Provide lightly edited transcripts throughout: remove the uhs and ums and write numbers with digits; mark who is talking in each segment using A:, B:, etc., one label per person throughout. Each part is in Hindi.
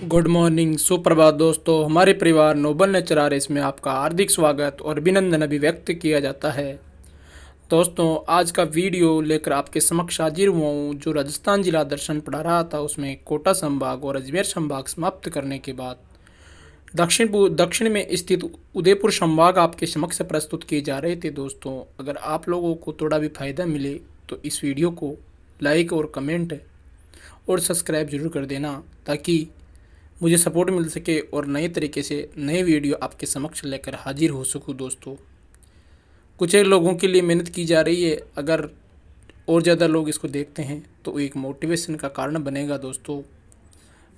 A: गुड मॉर्निंग, सुप्रभात दोस्तों। हमारे परिवार नोबल नेचर आरएस में आपका हार्दिक स्वागत और अभिनंदन अभिव्यक्त किया जाता है। दोस्तों, आज का वीडियो लेकर आपके समक्ष हाजिर हुआ हूँ। जो राजस्थान जिला दर्शन पढ़ा रहा था उसमें कोटा संभाग और अजमेर संभाग समाप्त करने के बाद दक्षिण में स्थित उदयपुर संभाग आपके समक्ष प्रस्तुत किए जा रहे थे। दोस्तों, अगर आप लोगों को थोड़ा भी फायदा मिले तो इस वीडियो को लाइक और कमेंट और सब्सक्राइब जरूर कर देना, ताकि मुझे सपोर्ट मिल सके और नए तरीके से नए वीडियो आपके समक्ष लेकर हाजिर हो सकूं। दोस्तों, कुछ एक लोगों के लिए मेहनत की जा रही है, अगर और ज़्यादा लोग इसको देखते हैं तो एक मोटिवेशन का कारण बनेगा। दोस्तों,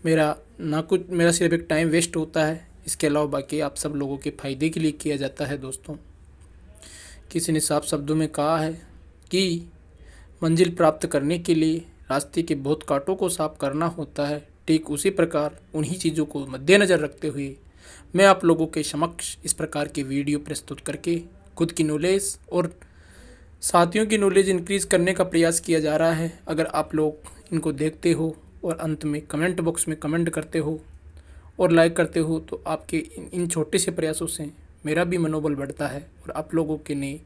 A: मेरा सिर्फ एक टाइम वेस्ट होता है, इसके अलावा बाकी आप सब लोगों के फ़ायदे के लिए किया जाता है। दोस्तों, किसी ने साफ शब्दों में कहा है कि मंजिल प्राप्त करने के लिए रास्ते के बहुत कांटों को साफ करना होता है। ठीक उसी प्रकार उन्हीं चीज़ों को मद्देनज़र रखते हुए मैं आप लोगों के समक्ष इस प्रकार के वीडियो प्रस्तुत करके खुद की नॉलेज और साथियों की नॉलेज इंक्रीज़ करने का प्रयास किया जा रहा है। अगर आप लोग इनको देखते हो और अंत में कमेंट बॉक्स में कमेंट करते हो और लाइक करते हो तो आपके इन छोटे से प्रयासों से मेरा भी मनोबल बढ़ता है। और आप लोगों के लिए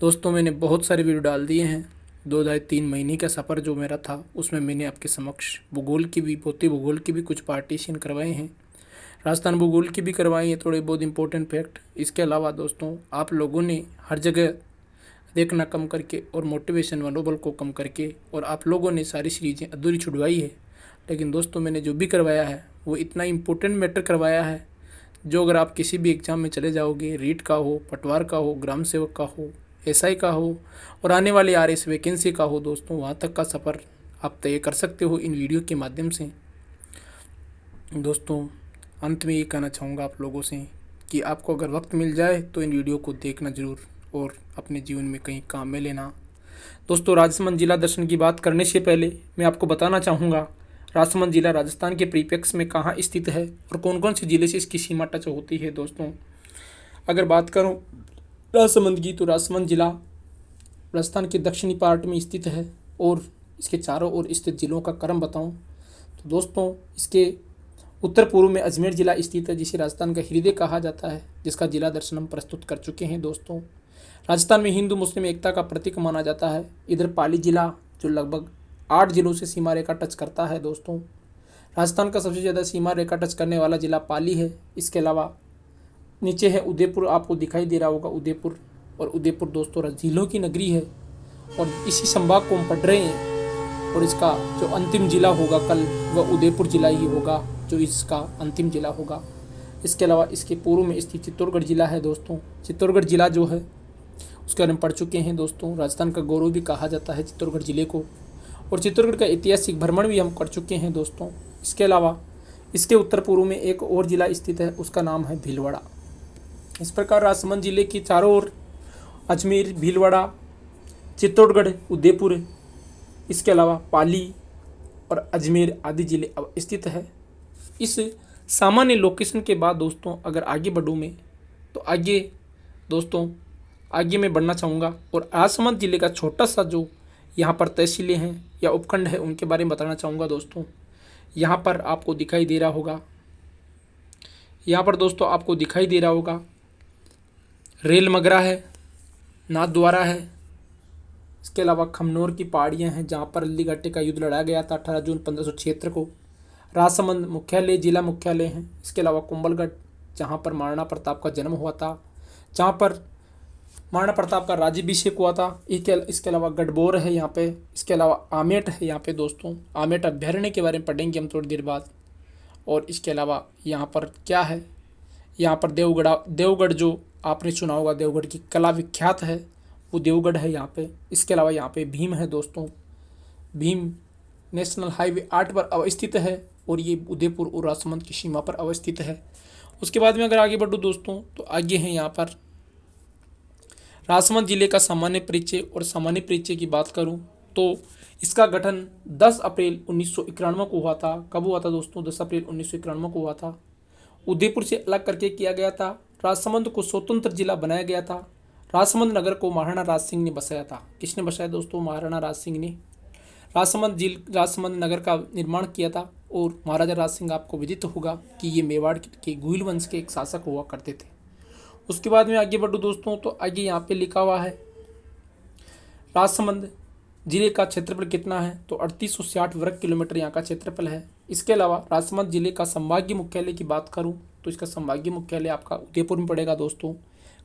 A: दोस्तों, मैंने बहुत सारे वीडियो डाल दिए हैं। 2-3 महीने का सफ़र जो मेरा था उसमें मैंने आपके समक्ष भूगोल की भी, भौतिक भूगोल की भी कुछ पार्टीशन करवाए हैं, राजस्थान भूगोल की भी करवाई हैं, थोड़े बहुत इंपॉर्टेंट फैक्ट। इसके अलावा दोस्तों, आप लोगों ने हर जगह देखना कम करके और मोटिवेशन मनोबल को कम करके और आप लोगों ने सारी चीज़ें अधूरी छुड़वाई है। लेकिन दोस्तों, मैंने जो भी करवाया है वो इतना इम्पोर्टेंट मैटर करवाया है जो अगर आप किसी भी एग्ज़ाम में चले जाओगे, रीट का हो, पटवार का हो, ग्राम सेवक का हो, एसआई का हो और आने वाले आरएस वैकेंसी का हो, दोस्तों वहाँ तक का सफ़र आप तय कर सकते हो इन वीडियो के माध्यम से। दोस्तों, अंत में ये कहना चाहूँगा आप लोगों से कि आपको अगर वक्त मिल जाए तो इन वीडियो को देखना ज़रूर और अपने जीवन में कहीं काम में लेना। दोस्तों, राजसमंद जिला दर्शन की बात करने से पहले मैं आपको बताना चाहूँगा राजसमंद जिला राजस्थान के परिप्रेक्ष्य में कहाँ स्थित है और कौन कौन से ज़िले से इसकी सीमा टच होती है। दोस्तों, अगर बात करूँ राजसमंद की तो राजसमंद जिला राजस्थान के दक्षिणी पार्ट में स्थित है। और इसके चारों ओर स्थित जिलों का क्रम बताऊं तो दोस्तों, इसके उत्तर पूर्व में अजमेर जिला स्थित है, जिसे राजस्थान का हृदय कहा जाता है, जिसका जिला दर्शन हम प्रस्तुत कर चुके हैं। दोस्तों, राजस्थान में हिंदू मुस्लिम एकता का प्रतीक माना जाता है। इधर पाली जिला जो लगभग 8 जिलों से सीमा रेखा टच करता है। दोस्तों, राजस्थान का सबसे ज़्यादा सीमा रेखा टच करने वाला जिला पाली है। इसके अलावा नीचे है उदयपुर, आपको दिखाई दे रहा होगा उदयपुर। और उदयपुर दोस्तों झीलों की नगरी है और इसी संभाग को हम पढ़ रहे हैं। और इसका जो अंतिम जिला होगा कल, वह उदयपुर जिला ही होगा जो इसका अंतिम जिला होगा। इसके अलावा इसके पूर्व में स्थित चित्तौड़गढ़ जिला है। दोस्तों, चित्तौड़गढ़ जिला जो है उसके बारे में पढ़ चुके हैं। दोस्तों, राजस्थान का गौरव भी कहा जाता है चित्तौड़गढ़ जिले को। और चित्तौड़गढ़ का ऐतिहासिक भ्रमण भी हम कर चुके हैं। दोस्तों, इसके अलावा इसके उत्तर पूर्व में एक और जिला स्थित है, उसका नाम है भीलवाड़ा। इस प्रकार राजसमंद जिले की चारों ओर अजमेर, भीलवाड़ा, चित्तौड़गढ़, उदयपुर, इसके अलावा पाली और अजमेर आदि जिले अब स्थित है। इस सामान्य लोकेशन के बाद दोस्तों, अगर आगे बढ़ूँ मैं तो आगे मैं बढ़ना चाहूँगा और राजसमंद जिले का छोटा सा जो यहाँ पर तहसीलें हैं या उपखंड है उनके बारे में बताना चाहूँगा। दोस्तों, यहाँ पर आपको दिखाई दे रहा होगा, रेल मगरा है, नाथद्वारा है। इसके अलावा खमनोर की पहाड़ियाँ हैं जहाँ पर अल्ली घाटी का युद्ध लड़ा गया था 18 जून 1576 को। राजसमंद मुख्यालय, जिला मुख्यालय हैं। इसके अलावा कुंभलगढ़, जहाँ पर महाराणा प्रताप का जन्म हुआ था, जहाँ पर महाराणा प्रताप का राज्याभिषेक हुआ था। इसके अलावा गढ़बोर है यहाँ पे। इसके अलावा आमेट है यहाँ पे। दोस्तों, आमेट अभ्यारण्य के बारे में पढ़ेंगे हम थोड़ी देर बाद। और इसके अलावा यहाँ पर क्या है, यहाँ पर देवगढ़ जो आपने सुना होगा, देवगढ़ की कला विख्यात है, वो देवगढ़ है यहाँ पे। इसके अलावा यहाँ पे भीम है। दोस्तों, भीम नेशनल हाईवे 8 पर अवस्थित है और ये उदयपुर और राजसमंद की सीमा पर अवस्थित है। उसके बाद में अगर आगे बढ़ूँ दोस्तों तो आगे हैं यहाँ पर राजसमंद जिले का सामान्य परिचय। और सामान्य परिचय की बात करूँ तो इसका गठन 10 अप्रैल 1991 को हुआ था। कब हुआ था दोस्तों? 10 अप्रैल 1991 को हुआ था। उदयपुर से अलग करके किया गया था। राजसमंद को स्वतंत्र जिला बनाया गया था। राजसमंद नगर को महाराणा राज सिंह ने बसाया था। किसने बसाया दोस्तों? महाराणा राज सिंह ने। राजसमंद नगर का निर्माण किया था। और महाराजा राज सिंह आपको विदित होगा कि ये मेवाड़ के गुहिल वंश के एक शासक हुआ करते थे। उसके बाद में आगे बढ़ूँ दोस्तों, तो आगे यहाँ पे लिखा हुआ है राजसमंद जिले का क्षेत्रफल कितना है, तो 3860 वर्ग किलोमीटर यहाँ का क्षेत्रफल है। इसके अलावा राजसमंद जिले का संभागीय मुख्यालय की बात करूँ तो इसका संभागीय मुख्यालय आपका उदयपुर में पड़ेगा दोस्तों।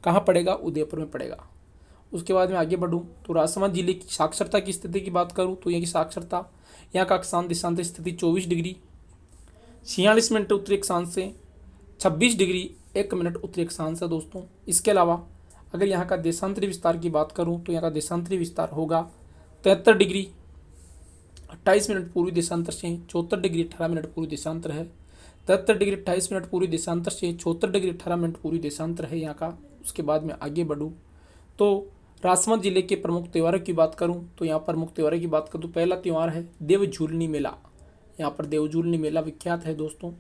A: कहाँ पड़ेगा? उदयपुर में पड़ेगा। उसके बाद में आगे बढ़ूँ तो राजसमंद जिले की साक्षरता की स्थिति की बात करूँ तो यहाँ की साक्षरता, यहाँ का अक्षांश देशांतर स्थिति 24 डिग्री 46 मिनट उत्तरी अक्षांश से 26 डिग्री 1 मिनट उत्तरी अक्षांश है दोस्तों। इसके अलावा अगर यहाँ का देशांतरी विस्तार की बात करूँ तो यहाँ का देशांतरी विस्तार होगा 73 डिग्री 28 मिनट पूर्वी देशांतर से 74 डिग्री 18 मिनट पूर्वी देशांतर है। 73 डिग्री 28 मिनट पूर्वी देशांतर से 74 डिग्री 18 मिनट पूर्वी देशांतर है यहाँ का। उसके बाद में आगे बढ़ूँ तो राजसमंद जिले के प्रमुख त्योहारों की बात करूं तो यहाँ प्रमुख त्योहारों की बात करूं तो पहला त्यौहार है देवझूलनी मेला। यहाँ पर देवझूलनी मेला विख्यात है दोस्तों।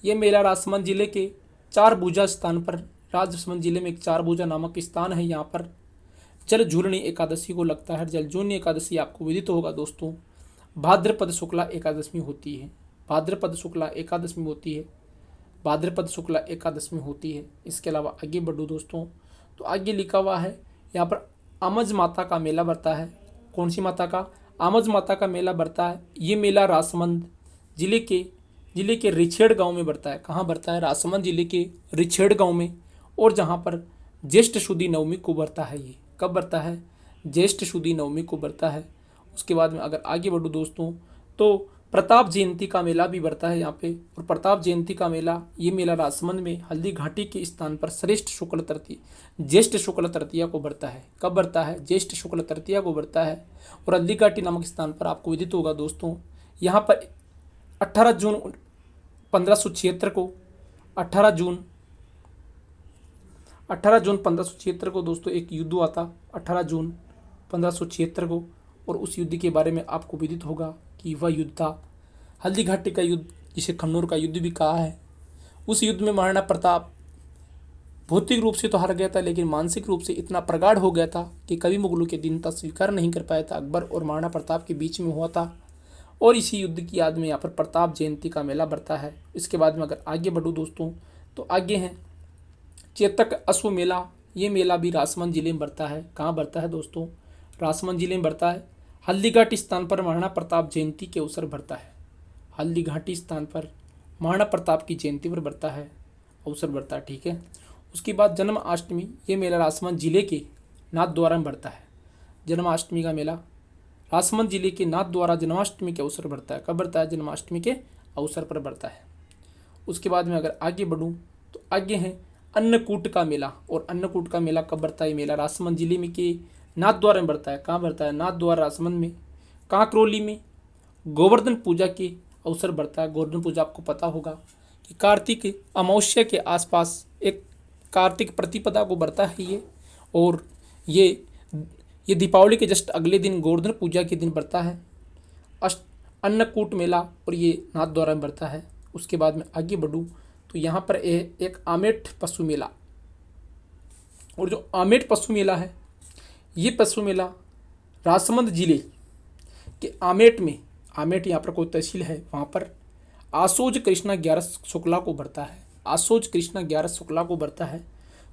A: ये मेला राजसमंद जिले के चारभुजा स्थान पर, राजसमंद जिले में एक चारभुजा नामक स्थान है, यहाँ पर जल झूलनी एकादशी को लगता है। जल झूलनी एकादशी आपको विदित होगा दोस्तों, भाद्रपद शुक्ला एकादशमी होती है। भाद्रपद शुक्ला एकादशमी होती है, भाद्रपद शुक्ला एकादशमी होती है। इसके अलावा आगे बढ़ूँ दोस्तों तो आगे लिखा हुआ है यहाँ पर आमज माता का मेला बढ़ता है। कौन सी माता का? आमज माता का मेला बढ़ता है। ये मेला राजसमंद जिले के रिछेड़ गांव में बढ़ता है। कहाँ बढ़ता है? राजसमंद जिले के रिछेड़ गांव में, और जहाँ पर ज्येष्ठ शुद्धि नवमी को बढ़ता है। ये कब बढ़ता है? ज्येष्ठ शुद्धि नवमी को बढ़ता है। उसके बाद में अगर आगे बढ़ूँ दोस्तों तो प्रताप जयंती का मेला भी बढ़ता है यहाँ पे। और प्रताप जयंती का मेला, ये मेला राजसमंद में हल्दी घाटी के स्थान पर ज्येष्ठ शुक्ल तृतीया को बढ़ता है। कब बढ़ता है? ज्येष्ठ शुक्ल तृतीया को बढ़ता है। और हल्दी घाटी नामक स्थान पर आपको विदित होगा दोस्तों, यहाँ पर 18 जून 1576 को 18 जून 1576 को दोस्तों एक युद्ध हुआ था। 18 जून 1576 को, और उस युद्ध के बारे में आपको विदित होगा कि वह युद्ध था हल्दी घाटी का युद्ध, जिसे खन्नौर का युद्ध भी कहा है। उस युद्ध में महाराणा प्रताप भौतिक रूप से तो हार गया था, लेकिन मानसिक रूप से इतना प्रगाढ़ हो गया था कि कभी मुगलों के दीनता स्वीकार नहीं कर पाया था। अकबर और महाराणा प्रताप के बीच में हुआ था, और इसी युद्ध की याद में यहाँ पर प्रताप जयंती का मेला बढ़ता है। इसके बाद में अगर आगे बढ़ूँ दोस्तों तो आगे हैं चेतक अश्व मेला। ये मेला भी राजसमंद जिले में बढ़ता है। कहाँ बढ़ता है दोस्तों? राजसमंद जिले में बढ़ता है। हल्दी घाटी स्थान पर महाराणा प्रताप जयंती के अवसर बढ़ता है। हल्दी घाटी स्थान पर महाराणा प्रताप की जयंती पर बढ़ता है, अवसर बढ़ता है, ठीक है। उसके बाद जन्माष्टमी, ये मेला राजसमंद जिले के नाथद्वारा में बढ़ता है। जन्माष्टमी का मेला राजसमंद जिले के नाथद्वारा जन्माष्टमी के अवसर बढ़ता है। कब बढ़ता है? जन्माष्टमी के अवसर पर बढ़ता है। उसके बाद में अगर आगे बढ़ूँ तो आगे है अन्नकूट का मेला। और अन्नकूट का मेला कब बढ़ता है? मेला राजसमंद जिले में के नाथद्वारा में बढ़ता है। कहाँ बढ़ता है? नाथद्वारा राजसमंद में, कांकरोली में गोवर्धन पूजा के अवसर बढ़ता है। गोवर्धन पूजा आपको पता होगा कि कार्तिक अमावस्या के आसपास एक कार्तिक प्रतिपदा को बढ़ता है ये, और ये दीपावली के जस्ट अगले दिन गोवर्धन पूजा के दिन बढ़ता है अन्नकूट मेला, और ये नाथद्वारा में बढ़ता है। उसके बाद में आगे बढ़ूँ तो यहाँ पर एक आमेट पशु मेला। और जो आमेट पशु मेला है, ये पशु मेला राजसमंद जिले के आमेट यहाँ पर कोई तहसील है, वहाँ पर आसोज कृष्णा 11 शुक्ला को बढ़ता है। आसोज कृष्णा 11 शुक्ला को बढ़ता है,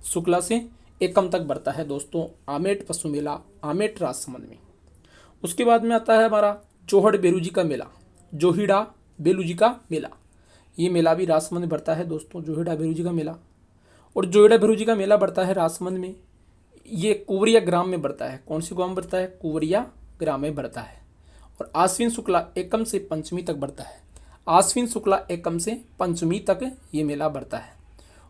A: शुक्ला से एकम तक बढ़ता है दोस्तों आमेट पशु मेला, आमेट राजसमंद में। उसके बाद में आता है हमारा जोहड़ बेलूजी का मेला, जोहिड़ा बेलूजी का मेला। ये मेला भी राजसमंद में बढ़ता है दोस्तों, जोहिड़ा बेलूजी का मेला। और जोहिड़ा बेलूजी का मेला बढ़ता है राजसमंद में, ये कुंवरिया ग्राम में बढ़ता है। कौन सी गांव में बढ़ता है? कुंवरिया ग्राम में बढ़ता है। और आश्विन शुक्ला एकम से पंचमी तक बढ़ता है। आश्विन शुक्ला एकम से पंचमी तक ये मेला बढ़ता है।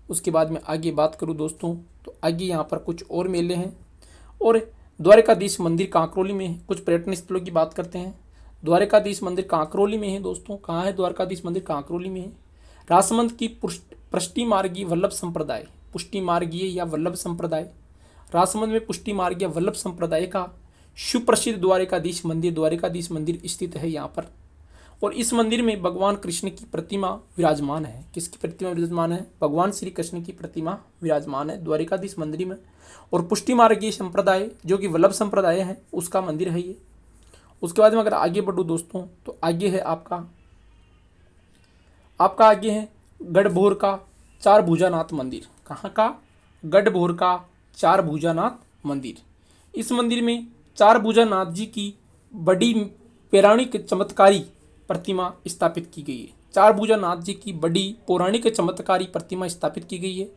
A: उसके बाद में आगे बात करूँ दोस्तों तो आगे यहाँ पर कुछ और मेले हैं। और द्वारकाधीश मंदिर कांकरोली में है। कुछ पर्यटन स्थलों की बात करते हैं। द्वारकाधीश मंदिर कांकरोली में है दोस्तों। कहाँ है द्वारकाधीश मंदिर? कांकरोली में है। राजसमंद की पुष्टि मार्गीय वल्लभ संप्रदाय, पुष्टि मार्गीय या वल्लभ संप्रदाय, राजसमंद में पुष्टि मार्गीय वल्लभ संप्रदाय का सुप्रसिद्ध द्वारकाधीश मंदिर स्थित है यहाँ पर। और इस मंदिर में भगवान कृष्ण की प्रतिमा विराजमान है। किसकी प्रतिमा विराजमान है? भगवान श्री कृष्ण की प्रतिमा विराजमान है द्वारकाधीश मंदिर में। और पुष्टि मार्गीय संप्रदाय जो कि वल्लभ संप्रदाय है उसका मंदिर है ये। उसके बाद में अगर आगे बढ़ूँ दोस्तों तो आगे है आपका आगे है गढ़बोर का चार भुजानाथ मंदिर। कहाँ का? गढ़बोर का चार भुजानाथ मंदिर। इस मंदिर में चार भुजानाथ जी की बड़ी पौराणिक चमत्कारी प्रतिमा स्थापित की गई है। चार भुजानाथ जी की बड़ी पौराणिक चमत्कारी प्रतिमा स्थापित की गई है।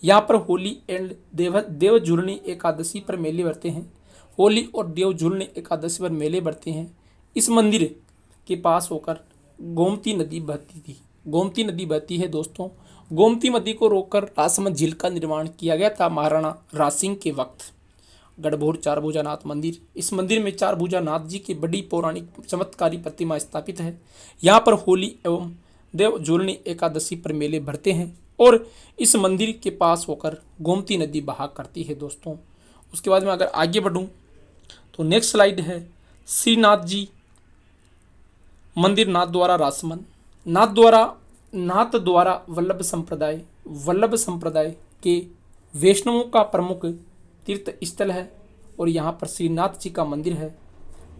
A: यहाँ पर होली एंड देव झुलनी एकादशी पर मेले बढ़ते हैं। होली और देव झुलनी एकादशी पर मेले बढ़ते हैं। इस मंदिर के पास होकर गोमती नदी बहती थी। गोमती नदी बहती है दोस्तों। गोमती नदी को रोककर राजसमंद झील का निर्माण किया गया था महाराणा रासिंह के वक्त। गढ़बोर चार भुजानाथ मंदिर, इस मंदिर में चार भुजानाथ जी की बड़ी पौराणिक चमत्कारी प्रतिमा स्थापित है। यहाँ पर होली एवं देव झुलनी एकादशी पर मेले भरते हैं और इस मंदिर के पास होकर गोमती नदी बहा करती है दोस्तों। उसके बाद में अगर आगे बढ़ूँ तो नेक्स्ट स्लाइड है श्रीनाथ जी मंदिर नाथद्वारा राजसमंद। नाथद्वारा वल्लभ संप्रदाय के वैष्णवों का प्रमुख तीर्थ स्थल है और यहाँ पर श्रीनाथ जी का मंदिर है।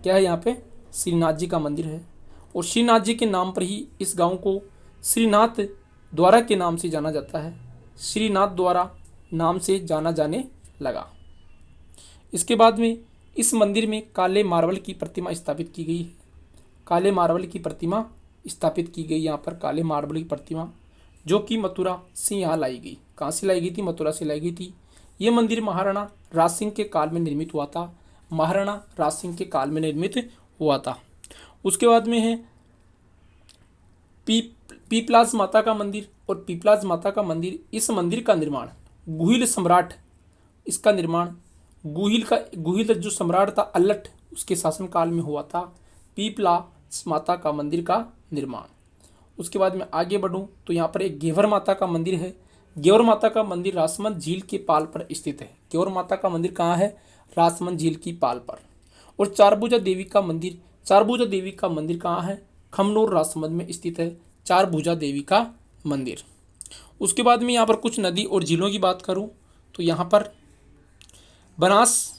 A: क्या है? यहाँ पे श्रीनाथ जी का मंदिर है और श्रीनाथ जी के नाम पर ही इस गांव को श्रीनाथ द्वारा के नाम से जाना जाता है। श्रीनाथ द्वारा नाम से जाना जाने लगा। इसके बाद में इस मंदिर में काले मार्बल की प्रतिमा स्थापित की गई है। काले मार्बल की प्रतिमा स्थापित की गई यहाँ पर काले मार्बल की प्रतिमा, जो कि मथुरा से यहाँ लाई गई। कहाँ से लाई गई थी? मथुरा से लाई गई थी। ये मंदिर महाराणा राजसिंह के काल में निर्मित हुआ था। महाराणा राजसिंह के काल में निर्मित हुआ था। उसके बाद में है पीपलाज माता का मंदिर और पीपलाज माता का मंदिर। इस मंदिर का निर्माण गुहिल सम्राट, इसका निर्माण गुहिल जो सम्राट था अल्लट, उसके शासनकाल में हुआ था पीपलाज माता का मंदिर का निर्माण। उसके बाद में आगे बढ़ूं तो यहाँ पर एक घेवर माता का मंदिर है। घेवर माता का मंदिर राजसमंद झील के पाल पर स्थित है। घेवर माता का मंदिर कहाँ है? राजसमंद झील की पाल पर। और चारभुजा देवी का मंदिर कहाँ है? खमनोर राजसमंद में स्थित है चारभुजा देवी का मंदिर। उसके बाद में यहाँ पर कुछ नदी और झीलों की बात करूँ तो यहाँ पर बनास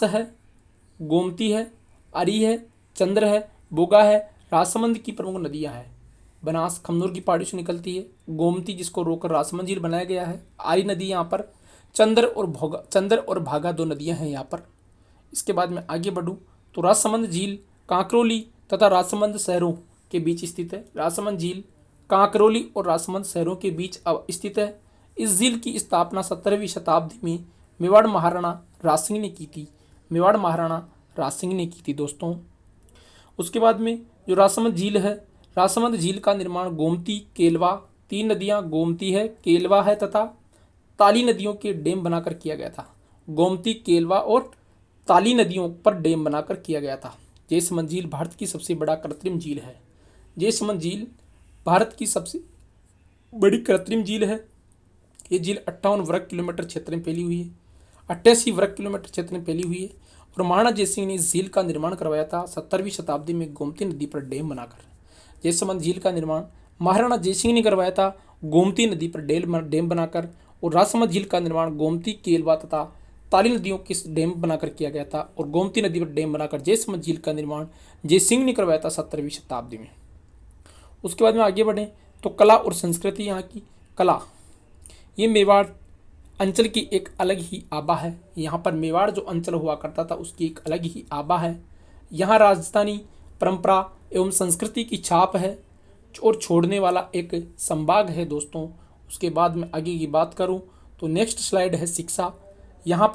A: है, गोमती है, अरी है, चंद्र है, बोगा है। राजसमंद की प्रमुख नदियाँ हैं। बनास खमनोर की पहाड़ी से निकलती है। गोमती जिसको रोककर राजसमंद झील बनाया गया है। आरी नदी यहाँ पर, चंद्र और भागा दो नदियाँ हैं यहाँ पर। इसके बाद में आगे बढ़ूँ तो राजसमंद झील कांकरोली तथा राजसमंद शहरों के बीच स्थित है। राजसमंद झील कांकरोली और राजसमंद शहरों के बीच स्थित है। इस झील की स्थापना 17वीं शताब्दी में मेवाड़ महाराणा राजसिंह ने की थी दोस्तों। उसके बाद में जो राजसमंद झील है, राजसमंद झील का निर्माण गोमती, केलवा, तीन नदियां गोमती है, केलवा है तथा ताली नदियों के डैम बनाकर किया गया था। गोमती, केलवा और ताली नदियों पर डैम बनाकर किया गया था। जयसमंद झील भारत की सबसे बड़ा कृत्रिम झील है। जयसमंद झील भारत की सबसे बड़ी कृत्रिम झील है। ये झील 58 वर्ग किलोमीटर क्षेत्र में फैली हुई है। 88 वर्ग किलोमीटर क्षेत्र में फैली हुई है और महाराणा जयसिंह ने इस झील का निर्माण करवाया था 17वीं शताब्दी में गोमती नदी पर डैम बनाकर। जयसमंद झील का निर्माण महाराणा जयसिंह ने करवाया था गोमती नदी पर डैम बनाकर और राजसमंद झील का निर्माण गोमती, केलवा तथा ताली नदियों के डैम बनाकर किया गया था और गोमती नदी पर डैम बनाकर जयसमंद झील का निर्माण जयसिंह ने करवाया था 17वीं शताब्दी में। उसके बाद में आगे बढ़ें तो कला और संस्कृति। यहाँ की कला, ये मेवाड़ अंचल की एक अलग ही आभा है। यहाँ पर मेवाड़ जो अंचल हुआ करता था उसकी एक अलग ही आभा है। यहाँ राजस्थानी परंपरा एवं संस्कृति की छाप है और छोड़ने वाला एक संभाग है दोस्तों। उसके बाद में आगे की बात करूँ तो नेक्स्ट स्लाइड है शिक्षा। यहाँ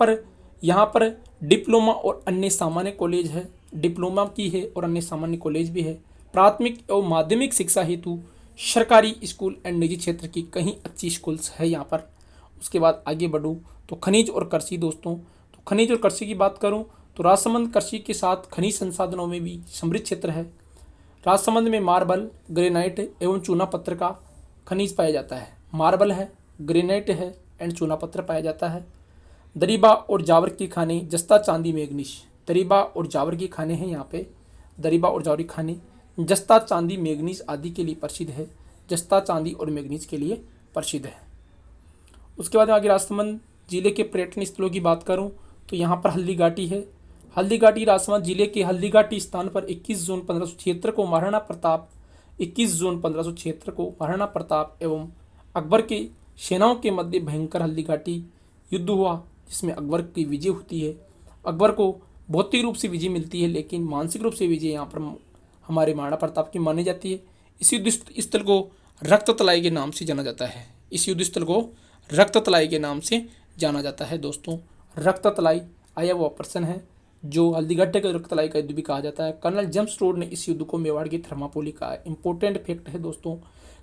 A: पर डिप्लोमा और अन्य सामान्य कॉलेज है। डिप्लोमा की है और अन्य सामान्य कॉलेज भी है। प्राथमिक एवं माध्यमिक शिक्षा हेतु सरकारी स्कूल एंड निजी क्षेत्र की कहीं अच्छी स्कूल्स है यहाँ पर। उसके बाद आगे बढ़ूँ तो खनिज और कृषि दोस्तों। तो खनिज और कृषि की बात करूँ तो राजसमंद कृषि के साथ खनिज संसाधनों में भी समृद्ध क्षेत्र है। राजसमंद में मार्बल, ग्रेनाइट एवं चूना पत्थर का खनिज पाया जाता है। मार्बल है, ग्रेनाइट है एंड चूना पत्थर पाया जाता है। दरीबा और जावर की खाने, जस्ता, चांदी, मैग्नीज। दरीबा और जावर की खाने हैं यहाँ पे। दरीबा और जावर की खाने जस्ता, चांदी, मैग्नीज आदि के लिए प्रसिद्ध है। जस्ता, चांदी और मैग्नीज के लिए प्रसिद्ध है। उसके बाद आगे राजसमंद जिले के पर्यटन स्थलों की बात करूं तो यहाँ पर हल्दी घाटी है। हल्दीघाटी राजसमंद जिले के हल्दीघाटी स्थान पर 21 जून 1576 को महाराणा प्रताप 21 जून 1576 को महाराणा प्रताप एवं अकबर की सेनाओं के मध्य भयंकर हल्दीघाटी युद्ध हुआ, जिसमें अकबर की विजय होती है। अकबर को भौतिक रूप से विजय मिलती है, लेकिन मानसिक रूप से विजय यहाँ पर हमारे महाराणा प्रताप की मानी जाती है। इस युद्ध स्थल को रक्ततलाई के नाम से जाना जाता है। इस युद्ध स्थल को रक्ततलाई के नाम से जाना जाता है। दोस्तों, रक्ततलाई आया वो प्रश्न है जो हल्दीघाटी के रक्ततलाई का युद्ध भी कहा जाता है। कर्नल जेम्स टोड ने इस युद्ध को मेवाड़ की थर्मापोली कहा है। इंपॉर्टेंट फैक्ट है दोस्तों,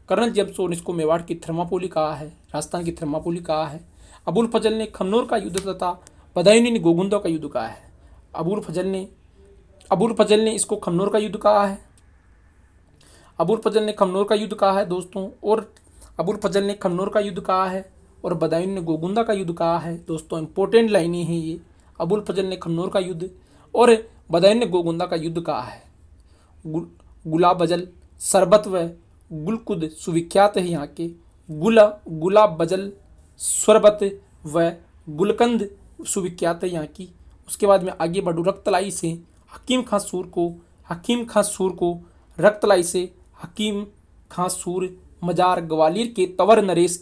A: कर्नल जेम्स टोड ने इसको मेवाड़ की थर्मापोली कहा है, राजस्थान की थर्मापोली कहा है। अबुल फजल ने खन्नौर का युद्ध तथा बदायूनी ने गोगुंदा का युद्ध कहा है। अबुल फजल ने इसको खन्नौर का युद्ध कहा है। अबुल फजल ने खन्नौर का युद्ध कहा है दोस्तों, और अबुल फजल ने खन्नौर का युद्ध कहा है और बदायूनी ने गोगुंदा का युद्ध कहा है। दोस्तों, इंपॉर्टेंट लाइनें हैं ये। अबुल फजल ने खन्नौर का युद्ध और बदायूनी ने गोगुंदा का युद्ध कहा है। गुलाबजल शरबत व गुलकुद सुविख्यात है यहाँ के। गुलाबजल शरबत व गुलकंद सुविख्यात है यहाँ की। उसके बाद में आगे बढ़ू, रक्तलाई से हकीम खां सूर को रक्तलाई से हकीम खां सूर मजार ग्वालियर के तवर नरेश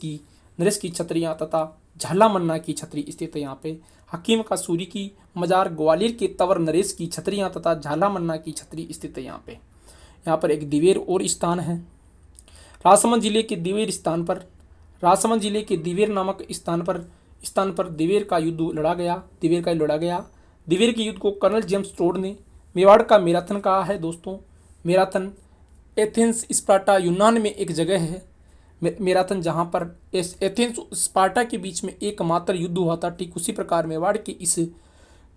A: की छतरियाँ तथा झाला मन्ना की छतरी स्थित है यहाँ पे। हकीम खां सूरी की मजार ग्वालियर के तवर नरेश की छतरियाँ तथा झाला मन्ना की छतरी स्थित है यहाँ पे। यहाँ पर एक दिवेर और स्थान है। राजसमंद जिले के दिवेर नामक स्थान पर दिवेर का युद्ध लड़ा गया। दिवेर के युद्ध को कर्नल जेम्स टोड ने मेवाड़ का मैराथन कहा है। दोस्तों, मैराथन एथेंस स्पार्टा यूनान में एक जगह है मैराथन, जहाँ पर एथेंस स्पार्टा के बीच में एकमात्र युद्ध हुआ था। ठीक उसी प्रकार मेवाड़ के इस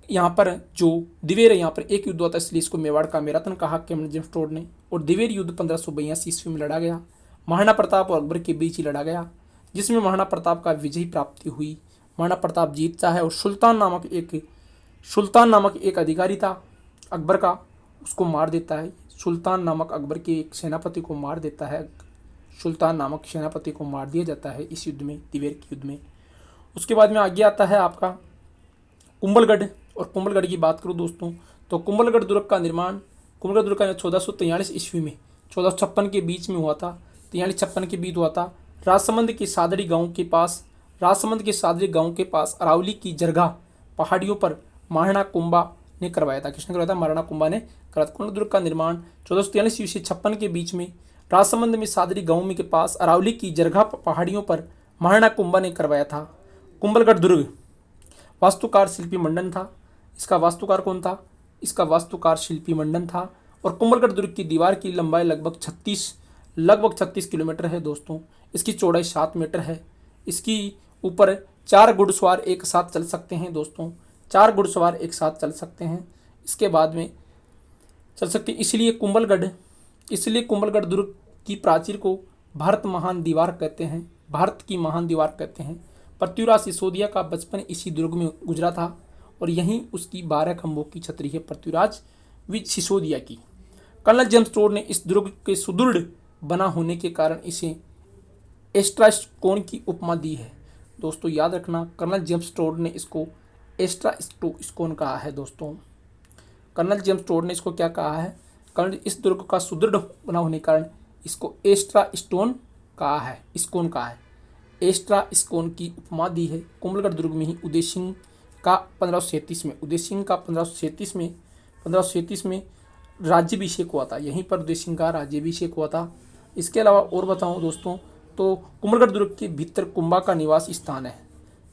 A: यहाँ पर जो दिवेर है, यहाँ पर एक युद्ध हुआ था, इसलिए इसको मेवाड़ का मैराथन कहा कर्नल जेम्स टोड ने। और दिवेर युद्ध 1582 ईस्वी में लड़ा गया। महाराणा प्रताप और अकबर के बीच ही लड़ा गया, जिसमें महाराणा प्रताप का विजय प्राप्ति हुई। महाराणा प्रताप जीतता है और सुल्तान नामक एक अधिकारी था अकबर का, उसको मार देता है। सुल्तान नामक अकबर के एक सेनापति को मार देता है। सुल्तान नामक सेनापति को मार दिया जाता है इस युद्ध में, दिवेर के युद्ध में। उसके बाद में आगे आता है आपका कुंभलगढ़। और कुंभलगढ़ की बात करूँ दोस्तों, तो कुंभलगढ़ दुर्ग का निर्माण 1443 ईस्वी में 1456 के बीच में हुआ था। 43-56 के बीच हुआ था। राजसमंद के सादड़ी गांव के पास अरावली की जरगा पहाड़ियों पर महाराणा कुंभा ने करवाया था। किसने करवाया था? महाराणा कुंभा ने करवाया था। कुंभलगढ़ दुर्ग का निर्माण 1443 ईस्वी से 56 के बीच में राजसमंद में सादड़ी गांव के पास अरावली की जरगा पहाड़ियों पर महाराणा कुंभा ने करवाया था। कुंभलगढ़ दुर्ग वास्तुकार शिल्पी मंडन था। इसका वास्तुकार कौन था? इसका वास्तुकार शिल्पी मंडन था। और कुंभलगढ़ दुर्ग की दीवार की लंबाई लगभग 36 किलोमीटर है दोस्तों। इसकी चौड़ाई 7 मीटर है। इसकी ऊपर 4 घुड़सवार एक साथ चल सकते हैं दोस्तों, 4 घुड़सवार एक साथ चल सकते हैं। इसके बाद में चल सकते, इसलिए कुंभलगढ़ दुर्ग की प्राचीर को भारत की महान दीवार कहते हैं। पृथ्वीराज सिसोदिया का बचपन इसी दुर्ग में गुजरा था और यहीं उसकी 12 खंभों की छतरी है पृथ्वीराज सिसोदिया की। कर्नल जेम्स टोड ने इस दुर्ग के सुदृढ़ बना होने के कारण इसे एस्ट्रास्टोन की उपमा दी है। दोस्तों याद रखना, कर्नल जेम्स टोड ने इसको एस्ट्रास्टोन कहा है। दोस्तों, कर्नल जेम्स टोड ने इसको क्या कहा है? कर्नल इस दुर्ग का सुदृढ़ बना होने के कारण इसको एस्ट्रास्टोन कहा है, स्कोन कहा है। एस्ट्रास्टोन की उपमा दी है। कुंभलगढ़ दुर्ग में ही उदय सिंह का 1537 में राज्याभिषेक हुआ था। यहीं पर उदय सिंह का राज्याभिषेक हुआ था। इसके अलावा और बताऊं दोस्तों, तो कुंभलगढ़ दुर्ग के भीतर कुंभा का निवास स्थान है।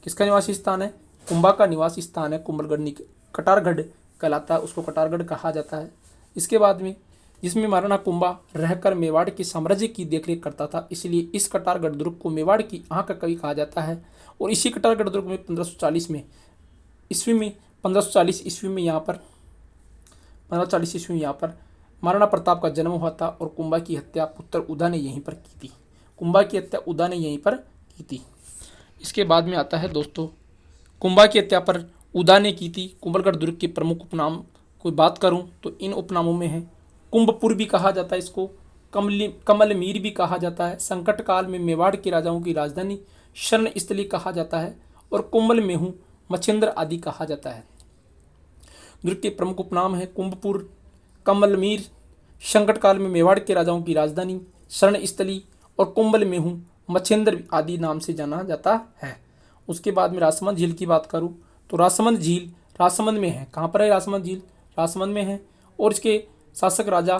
A: किसका निवास स्थान है? कुंभा का निवास स्थान है। कुंभलगढ़ कटारगढ़ कहलाता है, उसको कटारगढ़ कहा जाता है। इसके बाद में जिसमें महाराणा कुंभा रहकर मेवाड़ के साम्राज्य की देखरेख करता था, इसलिए इस कटारगढ़ दुर्ग को मेवाड़ की आँख का कवि कहा जाता है। और इसी कटारगढ़ दुर्ग में 1540 ईस्वी में यहाँ पर महाराणा प्रताप का जन्म हुआ था और कुंभा की हत्या पुत्र उदा ने यहीं पर की थी। इसके बाद में आता है दोस्तों, कुंभा की हत्या पर उदा ने की थी। कुंभलगढ़ दुर्ग के प्रमुख उपनाम कोई बात करूं तो इन उपनामों में है कुंभपुर भी कहा जाता है, इसको कमलमीर भी कहा जाता है। संकट काल में मेवाड़ के राजाओं की राजधानी शरण स्थली कहा जाता है और कुंभल मेहू मच्छिंद्र आदि कहा जाता है। दुर्ग के प्रमुख उपनाम है कुंभपुर, कमलमीर, संकट काल में मेवाड़ के राजाओं की राजधानी, शरण स्थली और कुंभल मेहू, मच्छेंद्र आदि नाम से जाना जाता है। उसके बाद में राजसमंद झील की बात करूँ तो राजसमंद झील राजसमंद में है। कहाँ पर है राजसमंद झील? राजसमंद में है। और इसके शासक राजा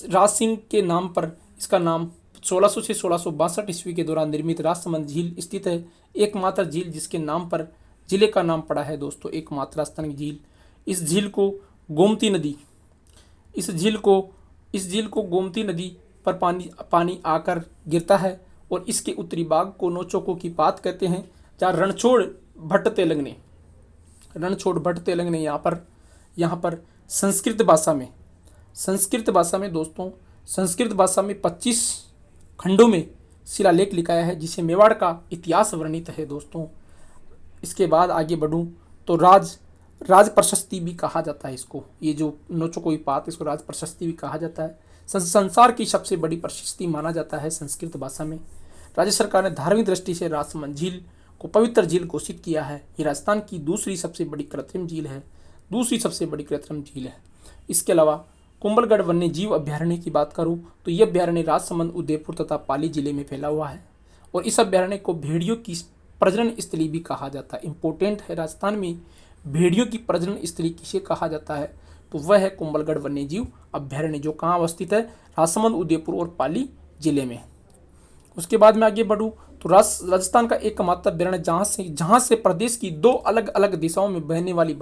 A: राज सिंह के नाम पर इसका नाम 1600 से 1662 ईस्वी के दौरान निर्मित राजसमंद झील स्थित है। एकमात्र झील जिसके नाम पर जिले का नाम पड़ा है दोस्तों, एकमात्र राजस्थान की झील। इस झील को गोमती नदी इस झील को गोमती नदी पर पानी आकर गिरता है और इसके उत्तरी भाग को नोचोको की पात कहते हैं, जहाँ रणछोड़ भट्ट तेलंग ने यहाँ पर संस्कृत भाषा में 25 खंडों में शिलालेख लिखाया है, जिसे मेवाड़ का इतिहास वर्णित है दोस्तों। इसके बाद आगे बढ़ूं तो राज प्रशस्ति भी कहा जाता है इसको। ये जो नोचोकोई पात, इसको राज प्रशस्ति भी कहा जाता है। संसार की सबसे बड़ी प्रशस्ति माना जाता है संस्कृत भाषा में। राज्य सरकार ने धार्मिक दृष्टि से राजसमंद झील को पवित्र झील घोषित किया है। ये राजस्थान की दूसरी सबसे बड़ी कृत्रिम झील है। इसके अलावा कुंभलगढ़ वन्य जीव अभ्यारण्य की बात करूं तो यह अभ्यारण्य राजसमंद, उदयपुर तथा पाली जिले में फैला हुआ है और इस अभ्यारण्य को भेड़ियों की प्रजनन स्थली भी कहा जाता है। इंपॉर्टेंट है, राजस्थान में भेड़ियों की प्रजनन स्थली किसे कहा जाता है तो वह है कुंभलगढ़ वन्य जीव अभ्यारण्य, जो कहाँ अवस्थित है? राजसमंद, उदयपुर और पाली जिले में। उसके बाद में आगे बढ़ूं तो राजस्थान का एकमात्र अभ्यारण्य जहाँ से प्रदेश की दो अलग अलग दिशाओं में बहने वाली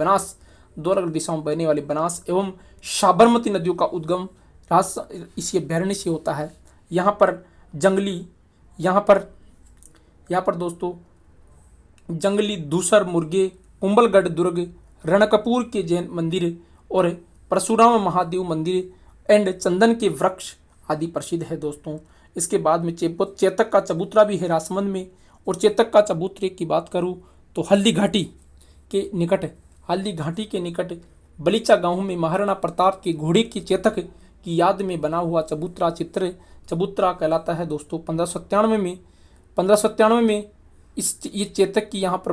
A: बनास एवं साबरमती नदियों का उद्गम इसी अभ्यारण्य से होता है। यहाँ पर दोस्तों जंगली धूसर मुर्गे, कुंभलगढ़ दुर्ग, रणकपुर के जैन मंदिर और परशुराम महादेव मंदिर एंड चंदन के वृक्ष आदि प्रसिद्ध है दोस्तों। इसके बाद में चेतक का चबूतरा भी है राजसमंद में। और चेतक का चबूतरे की बात करूँ तो हल्दी घाटी के निकट बलीचा गांव में महाराणा प्रताप के घोड़े की चेतक की याद में बना हुआ चबूतरा कहलाता है दोस्तों। 1597 में ये चेतक की यहाँ पर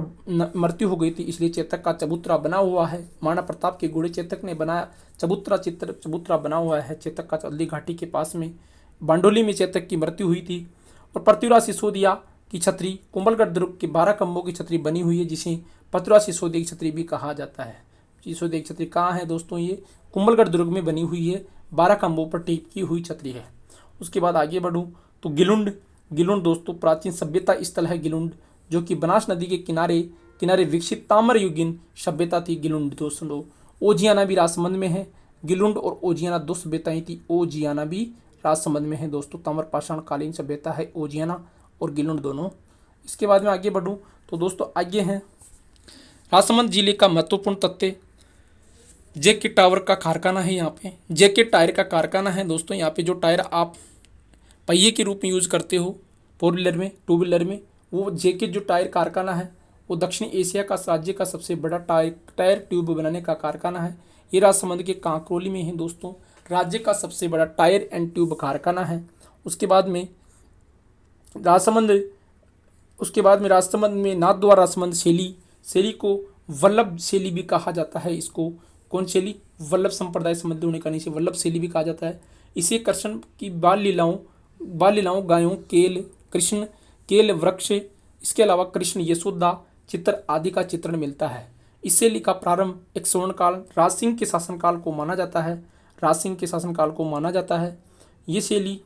A: मृत्यु हो गई थी, इसलिए चेतक का चबूतरा बना हुआ है। महाराणा प्रताप के घोड़े चेतक ने बनाया चबूतरा बना हुआ है चेतक का। हल्दी घाटी के पास में बांडोली में चेतक की मृत्यु हुई थी। और पृथ्वीराज सिसोदिया की छतरी कुंभलगढ़ दुर्ग के 12 खंभों की छतरी बनी हुई है, जिसे पृथ्वीराज सिसोदिया की छतरी भी कहा जाता है। सिसोदिया की छतरी कहाँ है दोस्तों? ये कुंभलगढ़ दुर्ग में बनी हुई है, 12 खंभों पर टिकी हुई छतरी है। उसके बाद आगे बढ़ूँ तो गिलुंड दोस्तों प्राचीन सभ्यता स्थल है गिलुंड, जो कि बनास नदी के किनारे विकसित ताम्र युगीन सभ्यता थी गिलुंड दोस्तों। ओजियाना भी राजसमंद में है। गिलुंड और ओजियाना दो सभ्यताएं थी। ओजियाना भी राजसमंद में है दोस्तों। ताम्र पाषाण कालीन सभ्यता है ओजियाना और गिलुंड दोनों। इसके बाद में आगे बढ़ूँ तो दोस्तों आगे हैं राजसमंद जिले का महत्वपूर्ण तथ्य जेके टावर का कारखाना है। यहाँ पे जेके टायर का कारखाना है दोस्तों। यहाँ पे जो टायर आप पहिए के रूप में यूज़ करते हो 4 व्हीलर में, 2 व्हीलर में, वो जेके जो टायर कारखाना है वो दक्षिण एशिया का राज्य का सबसे बड़ा टायर ट्यूब बनाने का कारखाना है। ये राजसमंद के कांकरोली में है दोस्तों। राज्य का सबसे बड़ा टायर एंड ट्यूब कारखाना है। उसके बाद में राजसमंद में नाथद्वारा राजसमंद शैली को वल्लभ शैली भी कहा जाता है। इसको कौन शैली? वल्लभ संप्रदाय संबंधी होने का नहीं से वल्लभ शैली भी कहा जाता है। इसे कृष्ण की बाल लीलाओं गायों, केल वृक्ष, इसके अलावा कृष्ण यशोदा चित्र आदि का चित्रण मिलता है। इससे लिखा प्रारंभ एक स्वर्णकाल राज सिंह के शासनकाल को माना जाता है। ये शैली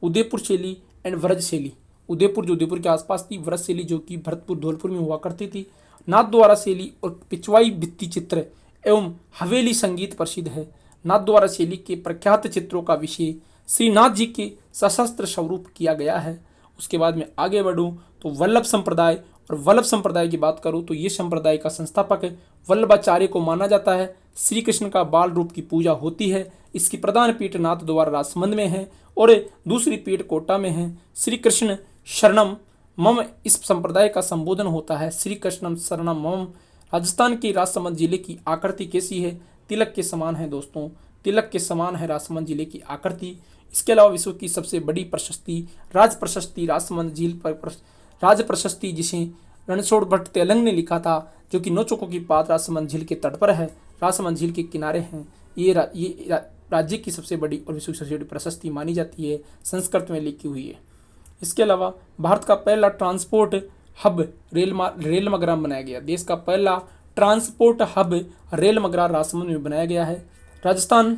A: उदयपुर शैली एंड व्रज शैली, उदयपुर जो उदयपुर के आसपास थी, व्रज शैली जो कि भरतपुर धौलपुर में हुआ करती थी। नाथद्वारा शैली और पिछवाई भित्ति चित्र एवं हवेली संगीत प्रसिद्ध है। नाथद्वारा शैली के प्रख्यात चित्रों का विषय श्रीनाथ जी के सशस्त्र स्वरूप किया गया है। उसके बाद में आगे बढ़ूं तो वल्लभ संप्रदाय की बात करूं तो ये संप्रदाय का संस्थापक वल्लभाचार्य को माना जाता है। श्री कृष्ण का बाल रूप की पूजा होती है। इसकी प्रधान पीठ नाथद्वारा राजसमंद में है और दूसरी पीठ कोटा में है। श्री कृष्ण शरणम मम इस संप्रदाय का संबोधन होता है। श्री कृष्णम शरणम मम। राजस्थान के राजसमंद जिले की आकृति कैसी है? तिलक के समान है दोस्तों। तिलक के समान है राजसमंद जिले की आकृति। इसके अलावा विश्व की सबसे बड़ी प्रशस्ति राज प्रशस्ति राजसमंद झील पर राज प्रशस्ति, जिसे रणछोड़ भट्ट तेलंग ने लिखा था, जो कि नोचोको की पात राजसमंद झील के तट पर है। राजसमंद झील के किनारे हैं। ये राज्य की सबसे बड़ी और विश्व की सबसे बड़ी प्रशस्ति मानी जाती है, संस्कृत में लिखी हुई है। इसके अलावा भारत का पहला ट्रांसपोर्ट हब रेल मगरा बनाया गया। देश का पहला transport hub Railmagra Rajsamand में बनाया गया है। राजस्थान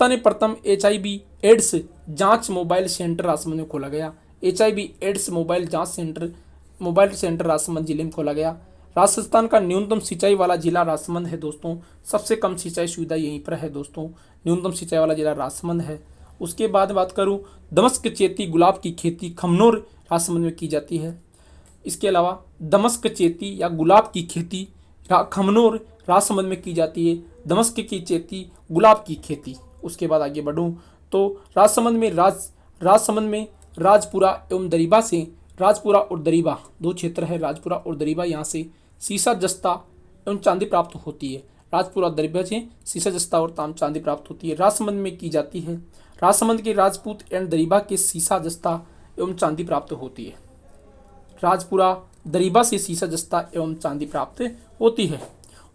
A: में प्रथम HIV एड्स जांच मोबाइल सेंटर राजसमंद में खोला गया। HIV AIDS mobile centre Rajsamand जिले में खोला गया। राजस्थान का न्यूनतम सिंचाई वाला जिला राजसमंद है दोस्तों। सबसे कम सिंचाई सुविधा यहीं पर है दोस्तों। न्यूनतम सिंचाई वाला जिला राजसमंद है। उसके बाद बात करूं, दमस्क चेती गुलाब की खेती खमनोर राजसमंद में की जाती है। इसके अलावा दमस्क चेती या गुलाब की खेती खमनोर राजसमंद में की जाती है। दमस्क की चेती गुलाब की खेती। उसके बाद आगे बढ़ूं तो राजसमंद में राजपुरा एवं दरीबा से, राजपुरा और दरीबा दो क्षेत्र है। राजपुरा और दरीबा, यहाँ से सीसा जस्ता एवं चांदी प्राप्त होती है। राजपुरा और दरीबा से सीसा जस्ता और चांदी प्राप्त होती है, राजसमंद में की जाती है। राजसमंद के राजपूत एवं दरीबा के सीसा जस्ता एवं चांदी प्राप्त होती है। राजपुरा दरीबा से सीसा जस्ता एवं चांदी प्राप्त होती है।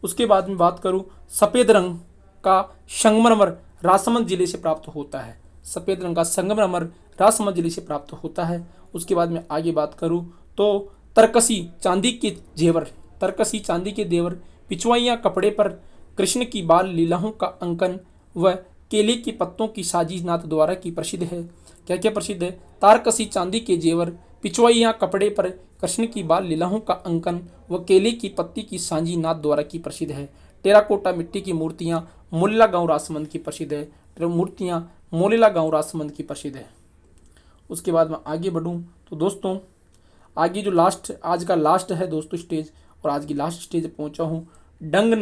A: उसके बाद में बात करूं, सफ़ेद रंग का संगमरमर राजसमंद जिले से प्राप्त होता है। सफ़ेद रंग का संगमरमर राजसमंद जिले से प्राप्त होता है। उसके बाद में आगे बात करूं तो तरकसी चांदी के देवर, पिछवाइयाँ कपड़े पर कृष्ण की बाल लीलाओं का अंकन व केले के पत्तों की साजी नाथ द्वारा की प्रसिद्ध है। क्या क्या प्रसिद्ध है? तारकसी चांदी के जेवर, पिछवाइयाँ कपड़े पर कृष्ण की बाल लीलाओं का अंकन व केले की पत्ती की साजी नाथ द्वारा की प्रसिद्ध है। टेराकोटा मिट्टी की मूर्तियाँ मोलेला गांव राजसमंद की प्रसिद्ध है। मोलेला गांव राजसमंद की प्रसिद्ध है। उसके बाद मैं आगे बढ़ूं तो दोस्तों आगे जो आज का लास्ट है दोस्तों स्टेज, और आज की लास्ट स्टेज पहुंचा हूं, डांग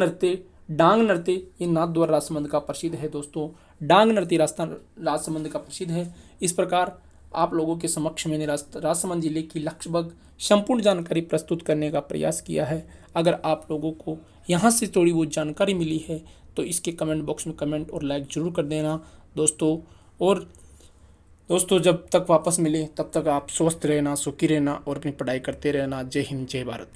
A: नृत्य ये नाथ द्वारा राजसमंद का प्रसिद्ध है दोस्तों। डांग नृत्य राजसमंद का प्रसिद्ध है। इस प्रकार आप लोगों के समक्ष मैंने राजसमंद जिले की लगभग संपूर्ण जानकारी प्रस्तुत करने का प्रयास किया है। अगर आप लोगों को यहाँ से थोड़ी बहुत जानकारी मिली है तो इसके कमेंट बॉक्स में कमेंट और लाइक जरूर कर देना दोस्तों। और दोस्तों जब तक वापस मिले तब तक आप स्वस्थ रहना, सुखी रहना और अपनी पढ़ाई करते रहना। जय हिंद, जय भारत।